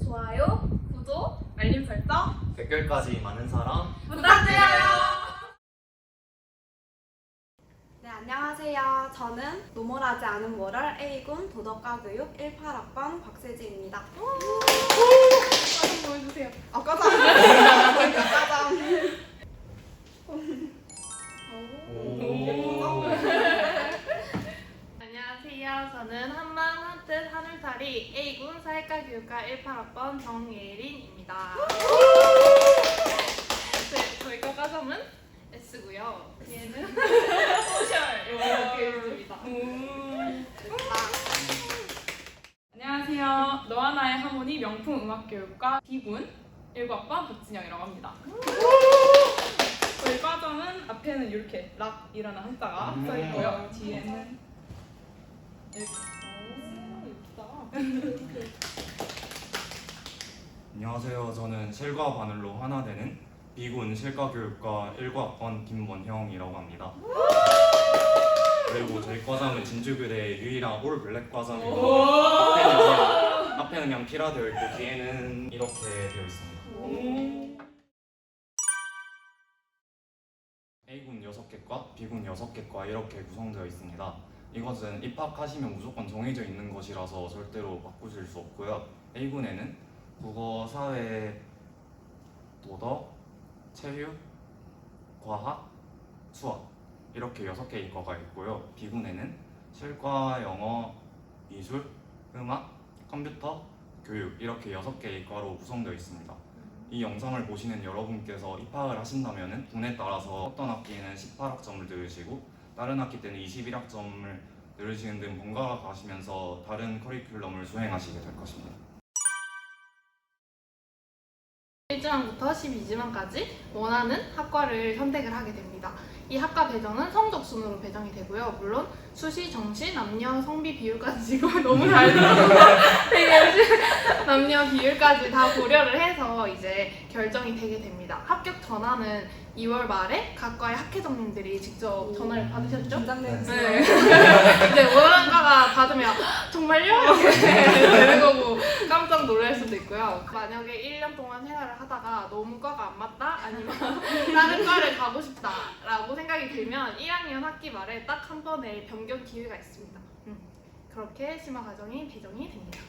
좋아요, 구독, 알림 설정, 댓글까지 많은 사랑 부탁드려요. 네, 안녕하세요. 저는 노멀하지 않은 모럴 A군 도덕과 교육 18학번 박세지입니다. 사진 보여주세요. 과장! 과장! 안녕하세요. 저는 한마음 한뜻 하늘타리 A군 사회과 교육과 18학번 정예린입니다. 네, 저희과 과점은 S고요. 얘는 소셜 이렇게 있습니다. 안녕하세요. 너와 나의 하모니 명품 음악교육과 B군 19학번 박진영이라고 합니다. 저희 과정은 앞에는 이렇게 락이라는 한자가 써있고요. 뒤에는 이렇게. 예쁘다. 안녕하세요. 저는 실과 바늘로 하나 되는 B군 실과교육과 19학번 김원형이라고 합니다. 그리고 저희 과장은 진주교대의 유일한 올 블랙 과장이고 앞에는 그냥 피라 되어 있고 뒤에는 이렇게 되어 있습니다. A군 6개과 B군 6개과 이렇게 구성되어 있습니다. 이것은 입학하시면 무조건 정해져 있는 것이라서 절대로 바꾸실 수 없고요. A군에는 국어, 사회, 도덕, 체육, 과학, 수학 이렇게 6개의 과가 있고요. B군에는 실과, 영어, 미술, 음악, 컴퓨터, 교육 이렇게 6개의 과로 구성되어 있습니다. 이 영상을 보시는 여러분께서 입학을 하신다면 군에 따라서 어떤 학기에는 18학점을 들으시고 다른 학기 때는 21학점을 들으시는 등 번갈아 가시면서 다른 커리큘럼을 수행하시게 될 것입니다. 1지망부터 12지망까지 원하는 학과를 선택을 하게 됩니다. 이 학과 배정은 성적 순으로 배정이 되고요. 물론 수시, 정시, 남녀 성비 비율까지 지금 너무 잘 들어서 되게 열심히 남녀 비율까지 다 고려를 해서 이제 결정이 되게 됩니다. 합격 전화는 2월 말에 각과의 학회장님들이 직접 전화를 받으셨죠? 긴장되는 네. 이제 원하는 과가 받으면 정말요? 이렇게 되는 거고 깜짝 놀랄 수도 있고요. 만약에 1년 동안 생활을 하다가 너무 과가 안 맞다? 아니면 다른 과를 가고 싶다 라고 생각이 들면 1학년 학기 말에 딱 한 번의 변경 기회가 있습니다. 그렇게 심화 과정이 배정이 됩니다.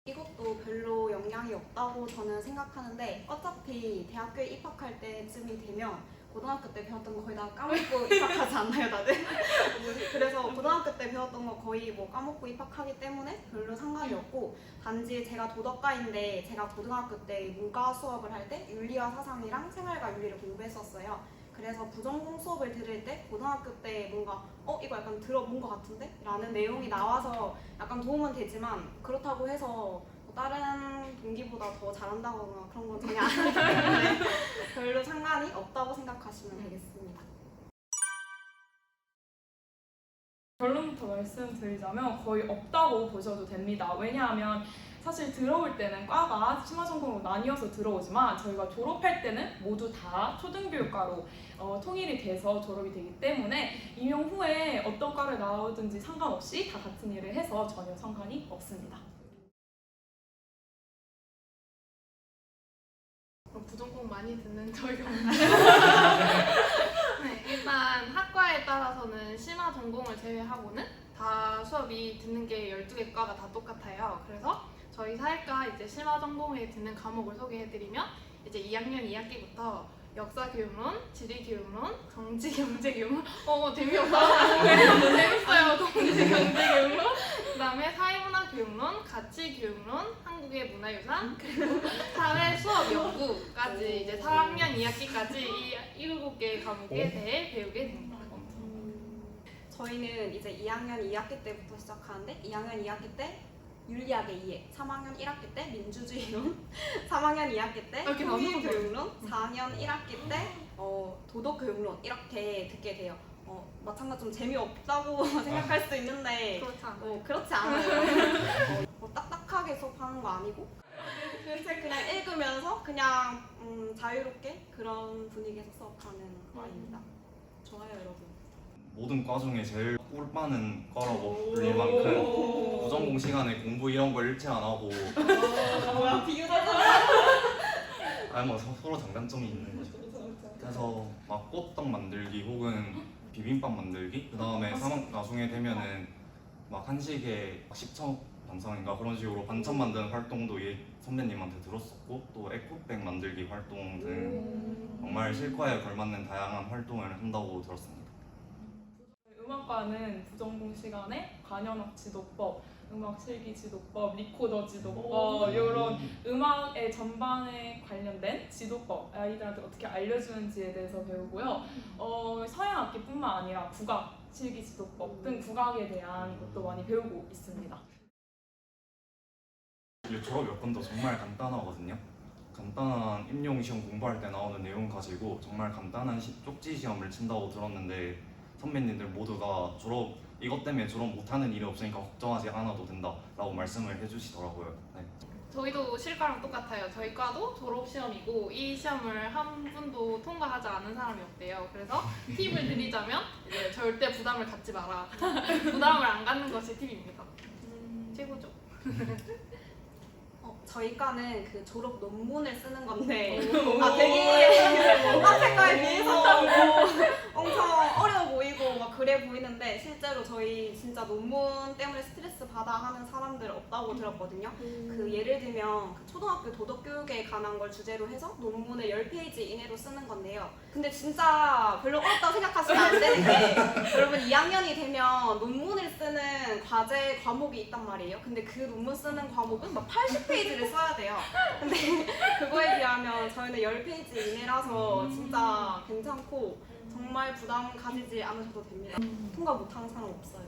이것도 별로 영향이 없다고 저는 생각하는데 어차피 대학교에 입학할 때쯤이 되면 고등학교 때 배웠던 거 거의 다 까먹고 입학하지 않나요, 다들? 그래서 고등학교 때 배웠던 거 거의 뭐 까먹고 입학하기 때문에 별로 상관이 없고 단지 제가 도덕과인데 제가 고등학교 때 문과 수업을 할 때 윤리와 사상이랑 생활과 윤리를 공부했었어요. 그래서 부전공 수업을 들을 때 고등학교 때 뭔가 이거 약간 들어본 것 같은데? 라는 내용이 나와서 약간 도움은 되지만 그렇다고 해서 다른 동기보다 더 잘한다거나 그런 건 전혀 아니기 때문에 별로 상관이 없다고 생각하시면 되겠습니다. 결론부터 말씀드리자면 거의 없다고 보셔도 됩니다. 왜냐하면 사실 들어올 때는 과가 심화전공으로 나뉘어서 들어오지만 저희가 졸업할 때는 모두 다 초등교육과로 통일이 돼서 졸업이 되기 때문에 임용 후에 어떤 과를 나오든지 상관없이 다 같은 일을 해서 전혀 상관이 없습니다. 부전공 많이 듣는 저희가 네, 일단 학과에 따라서는 심화 전공을 제외하고는 다 수업이 듣는 게 12개 과가 다 똑같아요. 그래서 저희 사회과 이제 심화 전공에 듣는 과목을 소개해드리면 이제 2학년 2학기부터 역사교육론, 지리교육론, 정치경제교육론 재미없다. 재밌어요. 정치경제교육론 그 다음에 사회문화교육론, 가치교육론, 한국의 문화유산 그리고 사회 수업 연구까지 이제 4학년 2학기까지 이 7개의 과목에 대해 배우게 됩니다. 저희는 이제 2학년 2학기 때부터 시작하는데 2학년 2학기 때 윤리학의 이해, 3학년 1학기 때 민주주의론, 3학년 2학기 때 통일교육론, 4학년 1학기 때 도덕교육론 이렇게 듣게 돼요. 마찬가지로 좀 재미없다고 생각할 수도 있는데 그렇지 않아요. 딱딱하게 수업하는 거 아니고 그냥 읽으면서 그냥 자유롭게 그런 분위기에서 수업하는 거 아닙니다. 좋아요, 여러분. 모든 과 중에 제일 꿀 빠는 과라고 불릴 만큼 부전공 시간에 공부 이런 걸 일체 안 하고 뭐야 비유다. 아니 뭐 서로 장단점이 있는 거죠. 그래서 막 꽃떡 만들기 혹은 비빔밥 만들기 그 다음에 나중에 되면은 막 한식에 식초 반상인가 그런 식으로 반찬 만드는 활동도 선배님한테 들었었고 또 에코백 만들기 활동 등 정말 실과에 걸맞는 다양한 활동을 한다고 들었습니다. 음악과는 부전공 시간에 관현악 지도법, 음악 실기 지도법, 리코더 지도법 이런 음악의 전반에 관련된 지도법 아이들한테 어떻게 알려주는지에 대해서 배우고요. 서양 악기뿐만 아니라 국악 실기 지도법 등 국악에 대한 것도 많이 배우고 있습니다. 이 졸업 여건도 정말 간단하거든요. 간단한 임용 시험 공부할 때 나오는 내용 가지고 정말 간단한 쪽지 시험을 친다고 들었는데 선배님들 모두가 이것 때문에 졸업 못하는 일이 없으니까 걱정하지 않아도 된다라고 말씀을 해주시더라고요. 네. 저희도 실과랑 똑같아요. 저희 과도 졸업 시험이고 이 시험을 한 분도 통과하지 않은 사람이 없대요. 그래서 팁을 드리자면 이제 절대 부담을 갖지 마라. 부담을 안 갖는 것이 팁입니다. 최고죠. 저희 과는 그 졸업 논문을 쓰는 건데 되게 한 과에 비해서 엄청 어려워 보이고 막 그래 보이는데 실제로 저희 진짜 논문 때문에 스트레스 받아 하는 사람들 없다고 들었거든요. 그 예를 들면 그 초등학교 도덕교육에 관한 걸 주제로 해서 논문을 10페이지 이내로 쓰는 건데요. 근데 진짜 별로 어렵다고 생각하시면 안 되는 게 여러분 2학년이 되면 논문을 쓰는 과목이 있단 말이에요. 근데 그 논문 쓰는 과목은 막 80페이지를 써야 돼요. 근데 그거에 비하면 저희는 10페이지 이내라서 진짜 괜찮고 정말 부담 가지지 않으셔도 됩니다. 통과 못하는 사람 없어요.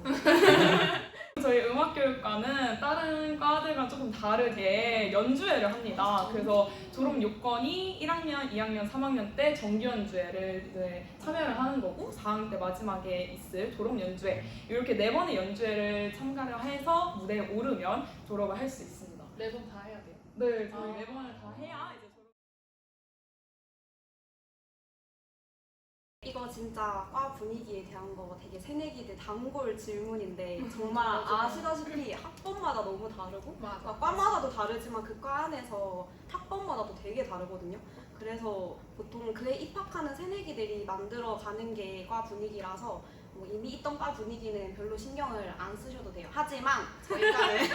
저희 음악교육과는 다른 과들과 조금 다르게 연주회를 합니다. 그래서 졸업 요건이 1학년, 2학년, 3학년 때 정규 연주회를 이제 참여를 하는 거고 4학년 때 마지막에 있을 졸업 연주회 이렇게 4번의 연주회를 참가를 해서 무대에 오르면 졸업을 할 수 있습니다. 4번 다 해야 돼요. 네, 저희 4번을 다 해야 이제 졸업. 이거 진짜 과 분위기에 대한 거 되게 새내기들 단골 질문인데 정말 아시다시피 학번마다 너무 다르고 맞아. 과마다도 다르지만 그 과 안에서 학번마다도 되게 다르거든요. 그래서 보통 그에 입학하는 새내기들이 만들어가는 게 과 분위기라서 뭐 이미 있던 과 분위기는 별로 신경을 안 쓰셔도 돼요. 하지만 저희 과는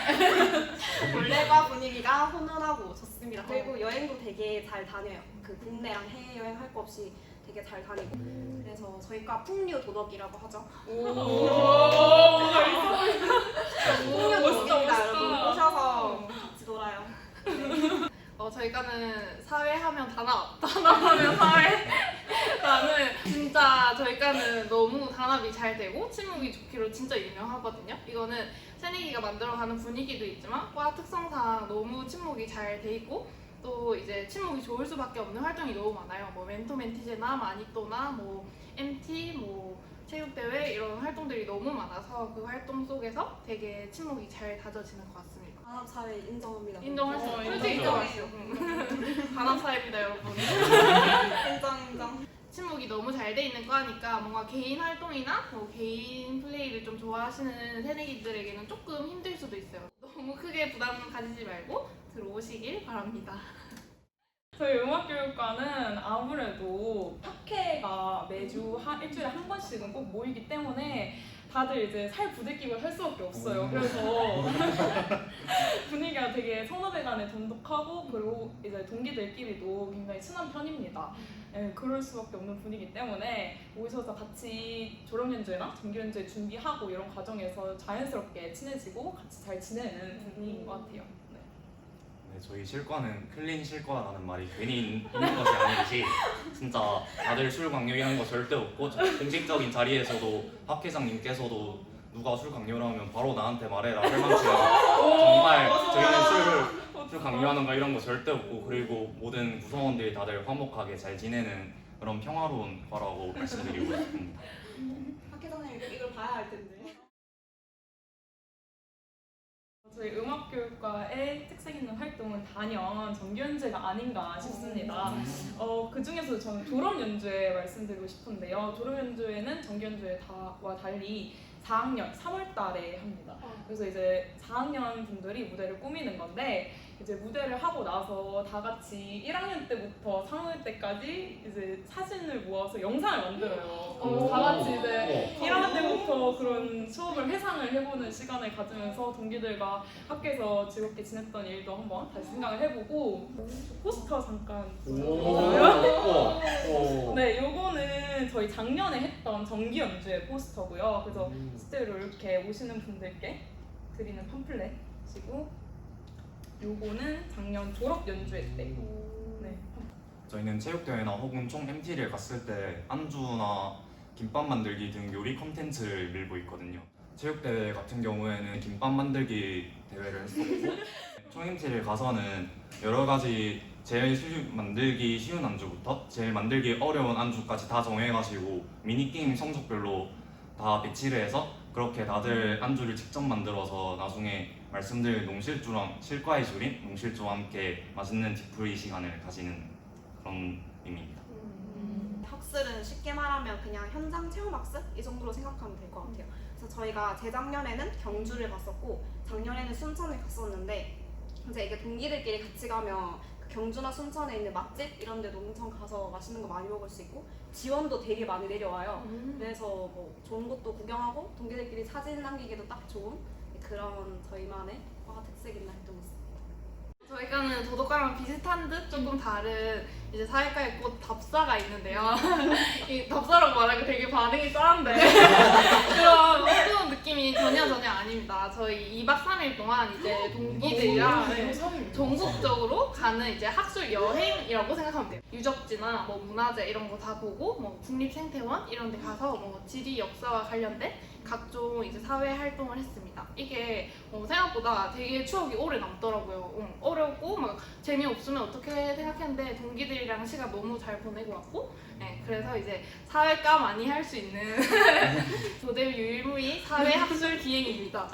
원래 과 분위기가 훈훈하고 좋습니다. 그리고 여행도 되게 잘 다녀요. 그 국내랑 해외 여행 할 거 없이 되게 잘 다니고 그래서 저희 과 풍류 도덕이라고 하죠. 뭐가 있어? 풍류 멋있다, 도덕입니다. 멋있다. 여러분 오셔서 같이 놀아요. 저희과는 사회하면 단합하면 사회. 나는 진짜 저희과는 너무 단합이 잘 되고 친목이 좋기로 진짜 유명하거든요. 이거는 새내기가 만들어가는 분위기도 있지만 과 특성상 너무 친목이 잘 돼 있고 또 이제 친목이 좋을 수밖에 없는 활동이 너무 많아요. 뭐 멘토 멘티제나 마니또나 뭐 MT 뭐 체육대회 이런 활동들이 너무 많아서 그 활동 속에서 되게 친목이 잘 다져지는 것 같습니다. 단합사회 인정합니다. 인정할 수 있어요. 솔직히 인정. 인정할게요. 단합사입니다 여러분. 인정. 친목이 너무 잘 돼 있는 과니까 뭔가 개인 활동이나 뭐 개인 플레이를 좀 좋아하시는 새내기들에게는 조금 힘들 수도 있어요. 너무 크게 부담 가지지 말고 들어오시길 바랍니다. 저희 음악교육과는 아무래도 학회가 매주 일주일에 한 번씩은 꼭 모이기 때문에 다들 이제 살 부대끼고 할 수밖에 없어요. 그래서 분위기가 되게 선후배 간에 돈독하고 그리고 이제 동기들끼리도 굉장히 친한 편입니다. 네, 그럴 수밖에 없는 분위기 때문에 오셔서 같이 졸업연주회나 정규연주회 준비하고 이런 과정에서 자연스럽게 친해지고 같이 잘 지내는 분위기인 것 같아요. 네. 네, 저희 실과는 클린 실과라는 말이 괜히 있는 것이 아니듯이 진짜 다들 술 강요하는 거 절대 없고 공식적인 자리에서도 학회장님께서도 누가 술 강요를 하면 바로 나한테 말해라 할 만큼 정말 저희는 술 강요하는 거 이런 거 절대 없고 그리고 모든 구성원들이 다들 화목하게 잘 지내는 그런 평화로운 과라고 말씀드리고 싶습니다. 학회장님 이걸 봐야 할 텐데. 저희 음악교육과의 특색 있는 활동은 단연 정규연주회가 아닌가 싶습니다. 그 중에서 저는 졸업연주회 말씀드리고 싶은데요. 졸업연주회는 정규연주회와 달리 4학년 3월 달에 합니다. 그래서 이제 4학년 분들이 무대를 꾸미는 건데 이제 무대를 하고 나서 다 같이 1학년 때부터 3학년 때까지 이제 사진을 모아서 영상을 만들어요. 그래서 다 같이 이제 1학년 때부터 그런 추억을 회상을 해보는 시간을 가지면서 동기들과 학교에서 즐겁게 지냈던 일도 한번 다시 생각을 해보고 포스터 잠깐 보여드릴까요? 네, 요거는 저희 작년에 했던 정기 연주회 포스터고요. 그래서 실제로 이렇게 오시는 분들께 드리는 팜플렛이고 요거는 작년 졸업 연주회 때. 네. 저희는 체육대회나 혹은 총 MT를 갔을 때 안주나 김밥 만들기 등 요리 컨텐츠를 밀고 있거든요. 체육대회 같은 경우에는 김밥 만들기 대회를 했었고 총 MT를 가서는 여러 가지 만들기 쉬운 안주부터 제일 만들기 어려운 안주까지 다 정해가지고 미니게임 성적별로 다 배치를 해서 그렇게 다들 안주를 직접 만들어서 나중에 말씀드린 농실주랑 실과의 줄인 농실주와 함께 맛있는 디프리 시간을 가지는 그런 의미입니다. 학습은 쉽게 말하면 그냥 현장 체험 학습 이 정도로 생각하면 될 것 같아요. 그래서 저희가 재작년에는 경주를 갔었고 작년에는 순천을 갔었는데 이제 이게 동기들끼리 같이 가면 그 경주나 순천에 있는 맛집 이런 데도 엄청 가서 맛있는 거 많이 먹을 수 있고 지원도 되게 많이 내려와요. 그래서 뭐 좋은 곳도 구경하고 동기들끼리 사진 남기기도 딱 좋은 그런 저희만의 과 특색 있는 활동이었습니다. 저희과는 도덕과랑 비슷한 듯 조금 다른 이제 사회과의 꽃 답사가 있는데요. 이 답사라고 말하니까 되게 반응이 짠데 그런 어두운 느낌이 전혀 아닙니다. 저희 2박 3일 동안 이제 동기들이랑 전국적으로 가는 이제 학술 여행이라고 생각하면 돼요. 유적지나 뭐 문화재 이런 거 다 보고 뭐 국립생태원 이런 데 가서 뭐 지리 역사와 관련된 각종 이제 사회 활동을 했습니다. 이게 생각보다 되게 추억이 오래 남더라고요. 어렵고 막 재미없으면 어떻게 생각했는데 동기들이랑 시간 너무 잘 보내고 왔고 네, 그래서 이제 사회과 많이 할 수 있는 조대 유일무이 사회학술 기행입니다.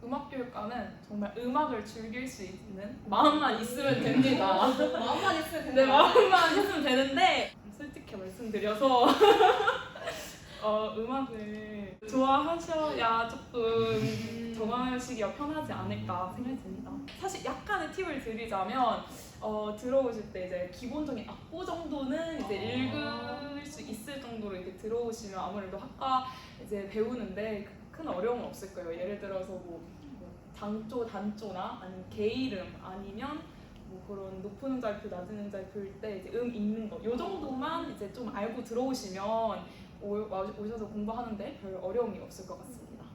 음악교육과는 정말 음악을 즐길 수 있는 마음만 있으면 됩니다. 마음만 있으면 네, 마음만 있으면 되는데 솔직히 말씀드려서 음악을 좋아하셔야 조금 적응하시기가 편하지 않을까 생각이 듭니다. 사실 약간의 팁을 드리자면 들어오실 때 이제 기본적인 악보 정도는 이제 읽을 수 있을 정도로 이렇게 들어오시면 아무래도 학과 이제 배우는데 큰 어려움은 없을 거예요. 예를 들어서 뭐 장조, 단조나 아니면 게이름 아니면 뭐 그런 높은 음자리표, 낮은 음자리표일 때 이제 읽는 거, 요 정도만 이제 좀 알고 들어오시면 오셔서 공부하는데 별 어려움이 없을 것 같습니다.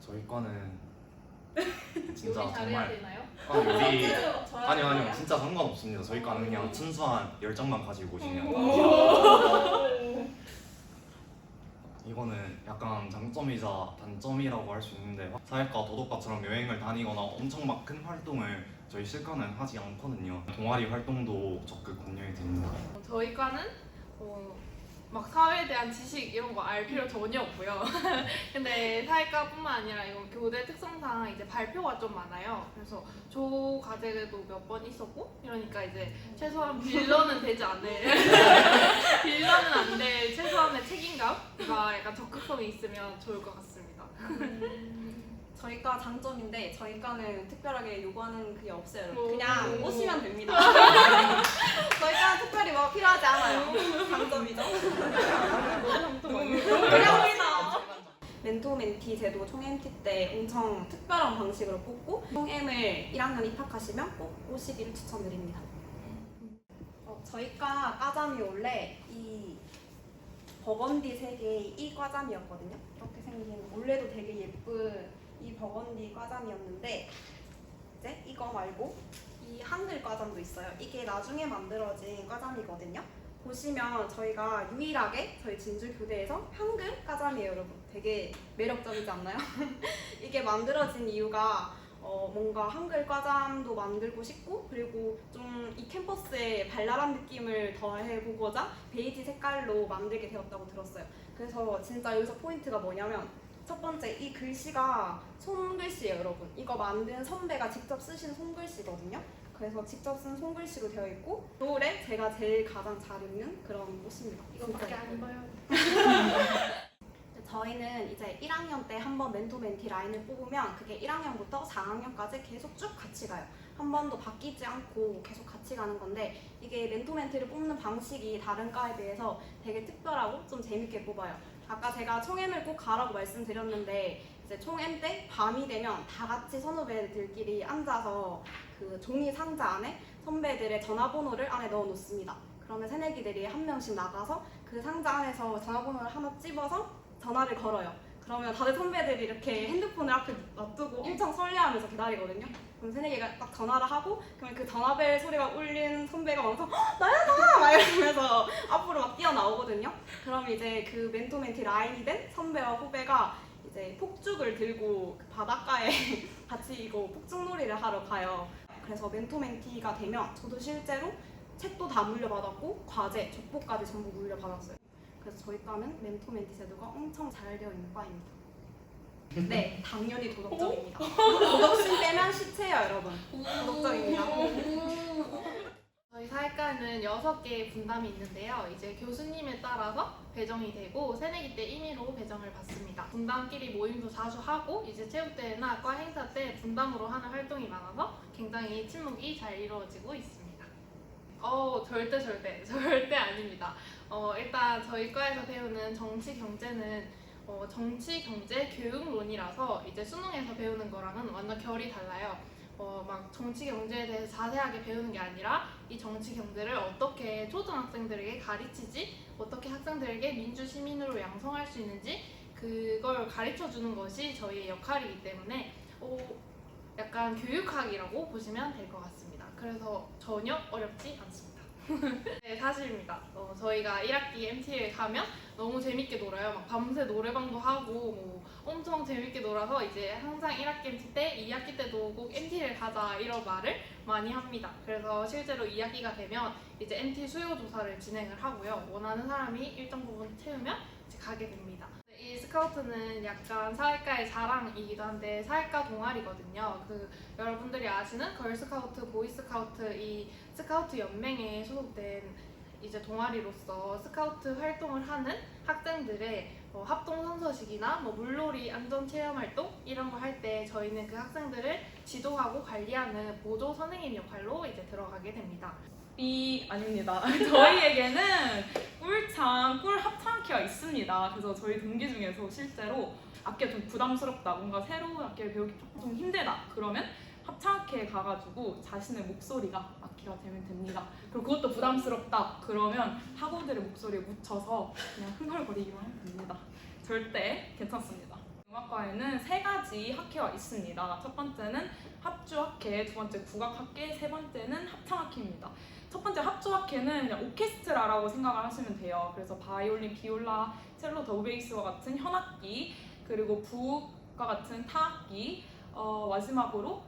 저희 과는 진짜 요리 잘해야 정말 되나요? 요리 아니요 진짜 상관없습니다. 저희 과는 그냥 순수한 열정만 가지고 오시면 이거는 약간 장점이자 단점이라고 할 수 있는데 사회과, 도덕과처럼 여행을 다니거나 엄청 막 큰 활동을 저희 실과는 하지 않거든요. 동아리 활동도 적극 권유해 드립니다. 저희 과는 막 사회에 대한 지식 이런 거 알 필요 전혀 없고요. 근데 사회과뿐만 아니라 이거 교대 특성상 이제 발표가 좀 많아요. 그래서 조 과제도 몇 번 있었고 이러니까 이제 최소한 빌런은 되지 않을 빌런은 안 될 최소한의 책임감과 약간 적극성이 있으면 좋을 것 같습니다. 저희과 장점인데 저희과는 특별하게 요구하는 그게 없어요. 오. 그냥 오시면 됩니다. 저희과는 특별히 뭐 필요하지 않아요. 장점이죠. 그냥 오이나. 멘토 멘티 제도 총 MT 때 엄청 특별한 방식으로 뽑고 총 M을 1학년 입학하시면 꼭 오시기를 추천드립니다. 저희과 과잠이 원래 이 버건디 색의 이 과잠이었거든요. 이렇게 생긴 원래도 되게 예쁜 이 버건디 과잠이었는데 이제 이거 말고 이 한글 과잠도 있어요. 이게 나중에 만들어진 과잠이거든요. 보시면 저희가 유일하게 저희 진주 교대에서 한글 과잠이에요, 여러분. 되게 매력적이지 않나요? 이게 만들어진 이유가 뭔가 한글 과잠도 만들고 싶고 그리고 좀 이 캠퍼스에 발랄한 느낌을 더해보고자 베이지 색깔로 만들게 되었다고 들었어요. 그래서 진짜 여기서 포인트가 뭐냐면 첫 번째, 이 글씨가 손글씨예요, 여러분. 이거 만든 선배가 직접 쓰신 손글씨거든요. 그래서 직접 쓴 손글씨로 되어 있고 노래 제가 제일 가장 잘 읽는 그런 꽃입니다. 이거밖에 진짜 안 입어요. 저희는 이제 1학년 때 한 번 멘토 멘티 라인을 뽑으면 그게 1학년부터 4학년까지 계속 쭉 같이 가요. 한 번도 바뀌지 않고 계속 같이 가는 건데 이게 멘토 멘티를 뽑는 방식이 다른 과에 비해서 되게 특별하고 좀 재밌게 뽑아요. 아까 제가 총M을 꼭 가라고 말씀드렸는데 이제 총M 때 밤이 되면 다 같이 선후배들끼리 앉아서 그 종이 상자 안에 선배들의 전화번호를 안에 넣어 놓습니다. 그러면 새내기들이 한 명씩 나가서 그 상자 안에서 전화번호를 하나 찝어서 전화를 걸어요. 그러면 다들 선배들이 이렇게 핸드폰을 앞에 놔두고 엄청 설레하면서 기다리거든요. 그럼 새내기가 딱 전화를 하고 그러면 그 전화벨 소리가 울린 선배가 와서 나야 나! 막 이러면서 앞으로 막 뛰어나오거든요. 그럼 이제 그 멘토 멘티 라인이 된 선배와 후배가 이제 폭죽을 들고 그 바닷가에 같이 이거 폭죽놀이를 하러 가요. 그래서 멘토 멘티가 되면 저도 실제로 책도 다 물려받았고 과제, 족보까지 전부 물려받았어요. 그래서 저희 과는 멘토 멘티 제도가 엄청 잘 되어 있는 과입니다. 네, 당연히 도덕적입니다. 도덕심 빼면 시체예요, 여러분. 도덕적입니다. 저희 사회과는 6개의 분담이 있는데요. 이제 교수님에 따라서 배정이 되고 새내기 때 임의로 배정을 받습니다. 분담끼리 모임도 자주 하고 이제 체육대회나 과 행사 때 분담으로 하는 활동이 많아서 굉장히 친목이 잘 이루어지고 있습니다. 절대 아닙니다. 일단 저희 과에서 배우는 정치 경제는 정치 경제 교육론이라서 이제 수능에서 배우는 거랑은 완전 결이 달라요. 막 정치 경제에 대해서 자세하게 배우는 게 아니라 이 정치 경제를 어떻게 초등학생들에게 가르치지, 어떻게 학생들에게 민주 시민으로 양성할 수 있는지 그걸 가르쳐 주는 것이 저희의 역할이기 때문에 약간 교육학이라고 보시면 될 것 같습니다. 그래서 전혀 어렵지 않습니다. 네, 사실입니다. 저희가 1학기 MT에 가면 너무 재밌게 놀아요. 막 밤새 노래방도 하고 뭐 엄청 재밌게 놀아서 이제 항상 1학기 MT 때 2학기 때도 꼭 MT를 가자 이런 말을 많이 합니다. 그래서 실제로 2학기가 되면 이제 MT 수요 조사를 진행을 하고요. 원하는 사람이 일정 부분 채우면 이제 가게 됩니다. 이 스카우트는 약간 사회과의 자랑이기도 한데 사회과 동아리거든요. 여러분들이 아시는 걸스카우트, 보이스카우트 이 스카우트 연맹에 소속된 이제 동아리로서 스카우트 활동을 하는 학생들의 합동 선서식이나 물놀이, 안전 체험 활동 이런 거 할 때 저희는 그 학생들을 지도하고 관리하는 보조 선생님 역할로 이제 들어가게 됩니다. 아닙니다. 저희에게는 꿀 합창학기가 있습니다. 그래서 저희 동기 중에서 실제로 악기가 좀 부담스럽다, 뭔가 새로운 악기를 배우기 조금 좀 힘들다 그러면 합창학기에 가가지고 자신의 목소리가 악기가 되면 됩니다. 그리고 그것도 부담스럽다 그러면 학우들의 목소리에 묻혀서 그냥 흥얼거리기만 하면 됩니다. 절대 괜찮습니다. 음악과에는 3가지 학회가 있습니다. 첫 번째는 합주학회, 두 번째 국악학회, 세 번째는 합창학회입니다. 첫 번째 합주학회는 그냥 오케스트라라고 생각을 하시면 돼요. 그래서 바이올린, 비올라, 첼로, 더베이스와 같은 현악기, 그리고 부과 같은 타악기, 마지막으로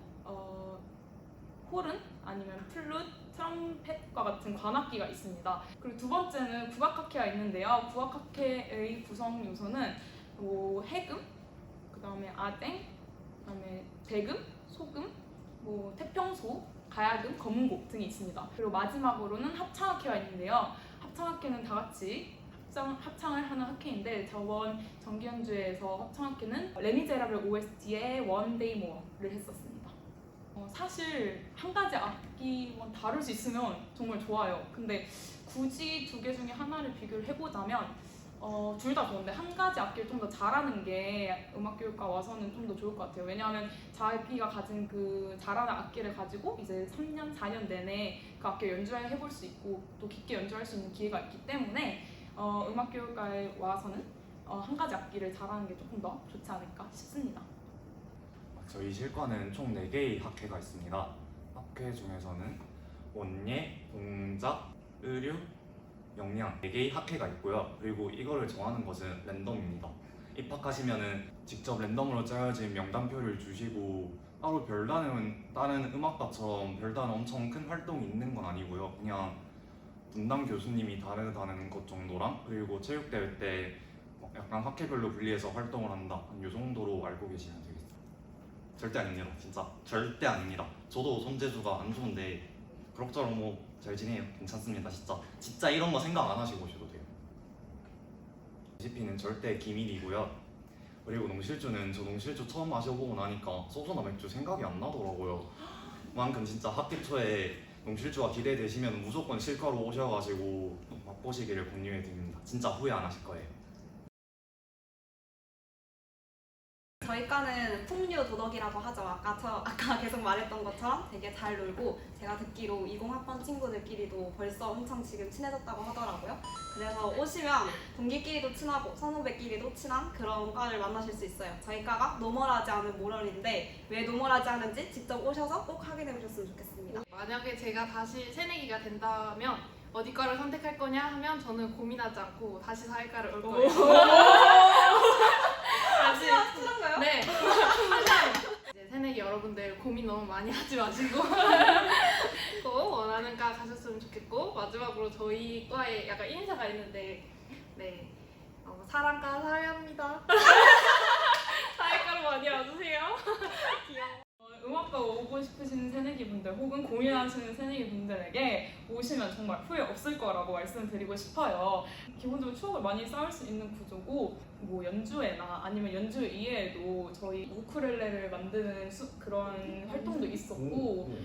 호른 아니면 플룻, 트럼펫과 같은 관악기가 있습니다. 그리고 두 번째는 국악학회가 있는데요. 국악학회의 구성 요소는 해금, 그 다음에 아댕, 그 다음에 대금, 소금, 태평소, 가야금, 검은곡 등이 있습니다. 그리고 마지막으로는 합창학회가 있는데요. 합창학회는 다 같이 합창을 하는 학회인데 저번 정기연주회에서 합창학회는 레미제라블 OST의 One Day More를 했었습니다. 사실 한 가지 악기만 다룰 수 있으면 정말 좋아요. 근데 굳이 2개 중에 하나를 비교를 해보자면 둘 다 좋은데 한 가지 악기를 좀 더 잘하는 게 음악교육과 와서는 좀 더 좋을 것 같아요. 왜냐하면 자기가 가진 그 잘하는 악기를 가지고 이제 3년, 4년 내내 그 악기를 연주를 해볼 수 있고 또 깊게 연주할 수 있는 기회가 있기 때문에 음악교육과에 와서는 한 가지 악기를 잘하는 게 조금 더 좋지 않을까 싶습니다. 저희 실과는 총 4개의 학회가 있습니다. 학회 중에서는 원예, 동작, 의류, 역량 4개의 학회가 있고요. 그리고 이거를 정하는 것은 랜덤입니다. 입학하시면은 직접 랜덤으로 짜여진 명단표를 주시고 따로 별다른 다른 음악과처럼 별다른 엄청 큰 활동이 있는 건 아니고요. 그냥 분담 교수님이 다르다는 것 정도랑 그리고 체육대회 때 약간 학회별로 분리해서 활동을 한다. 이 정도로 알고 계시면 되겠습니다. 절대 아닙니다. 진짜 절대 아닙니다. 저도 손재주가 안 좋은데 그럭저럭 뭐 잘 지내요. 괜찮습니다. 진짜 이런 거 생각 안 하시고 오셔도 돼요. 레시피는 절대 기밀이고요. 그리고 농실주는 저 농실주 처음 마셔보고 나니까 소주나 맥주 생각이 안 나더라고요. 그만큼 진짜 학기 초에 농실주가 기대되시면 무조건 실과로 오셔가지고 맛보시기를 권유해드립니다. 진짜 후회 안 하실 거예요. 저희 과는 풍류 도덕이라고 하죠. 아까 계속 말했던 것처럼 되게 잘 놀고, 제가 듣기로 20학번 친구들끼리도 벌써 엄청 지금 친해졌다고 하더라고요. 그래서 오시면 동기끼리도 친하고 선후배끼리도 친한 그런 과를 만나실 수 있어요. 저희 과가 노멀하지 않은 모럴인데 왜 노멀하지 않은지 직접 오셔서 꼭 확인해 보셨으면 좋겠습니다. 만약에 제가 다시 새내기가 된다면 어디 과를 선택할 거냐 하면 저는 고민하지 않고 다시 사회과를 올 거예요. 다시 친한가요? 네. 하지만 이제 새내기 여러분들 고민 너무 많이 하지 마시고 꼭 원하는 과 가셨으면 좋겠고, 마지막으로 저희 과에 약간 인사가 있는데 네, 사랑과 사회합니다. 사회과로 많이 와주세요. 귀여워. 음악과 오고 싶으신 새내기분들 혹은 고민하시는 새내기분들에게 오시면 정말 후회 없을 거라고 말씀드리고 싶어요. 기본적으로 추억을 많이 쌓을 수 있는 구조고, 뭐 연주회나 아니면 연주 이외에도 저희 우쿨렐레를 만드는 그런 활동도 있었고,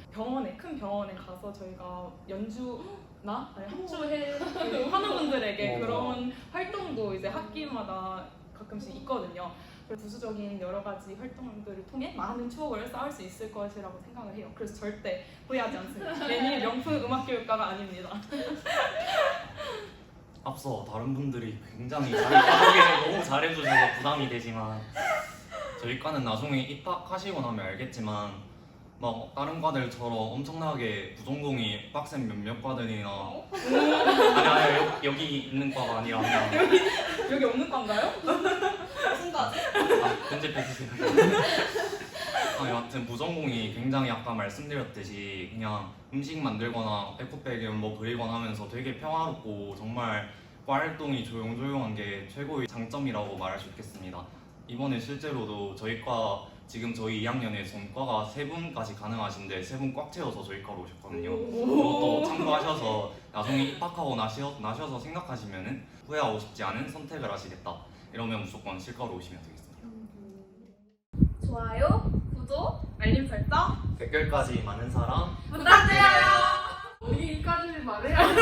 큰 병원에 가서 저희가 연주나 합주해 하는 분들에게 그런 활동도 이제 학기마다 가끔씩 있거든요. 부수적인 여러 가지 활동들을 통해 많은 추억을 쌓을 수 있을 것이라고 생각을 해요. 그래서 절대 후회하지 않습니다. 괜히 명품 음악교육과가 아닙니다. 앞서 다른 분들이 굉장히 소개를 너무 잘해주셔서 부담이 되지만, 저희 과는 나중에 입학하시고 나면 알겠지만 막 다른 과들처럼 엄청나게 부전공이 빡센 몇몇 과들이나 아니 여기 있는 과가 아니라 그냥 여기 없는 과인가요? 무슨 과지? 편집해주세요. 여하튼 부전공이 굉장히 아까 말씀드렸듯이 그냥 음식 만들거나 에코백을 뭐 그리거나 하면서 되게 평화롭고 정말 과 활동이 조용조용한 게 최고의 장점이라고 말할 수 있겠습니다. 이번에 실제로도 저희 과 지금 저희 2학년에 전과가 3분까지 가능하신데 3분 꽉 채워서 저희 과로 오셨거든요. 그것도 참고하셔서 나중에 입학하고 나셔서 생각하시면 후회하고 싶지 않은 선택을 하시겠다 이러면 무조건 실과로 오시면 되겠습니다. 좋아요, 구독, 알림 설정 댓글까지 많은 사랑 부탁드려요. 여기까지 말해야 돼.